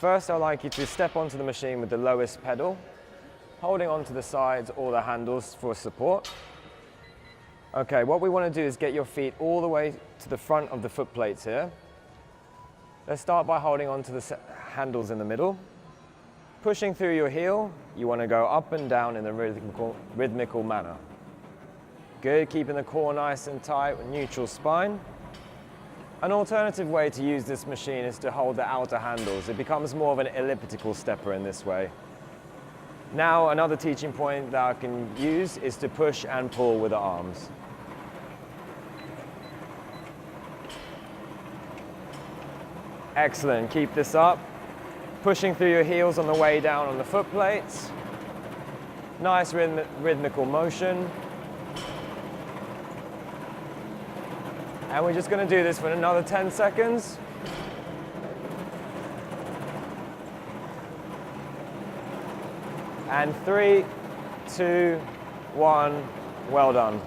first, I'd like you to step onto the machine with the lowest pedal, holding onto the sides or the handles for support. Okay, what we want to do is get your feet all the way to the front of the foot plates here. Let's start by holding onto the handles in the middle. Pushing through your heel, you want to go up and down in a rhythmical manner. Good, keeping the core nice and tight with neutral spine. An alternative way to use this machine is to hold the outer handles. It becomes more of an elliptical stepper in this way. Now, another teaching point that I can use is to push and pull with the arms. Excellent, keep this up. Pushing through your heels on the way down on the foot plates. Nice rhythmical motion. And we're just going to do this for another 10 seconds. And 3, 2, 1, well done.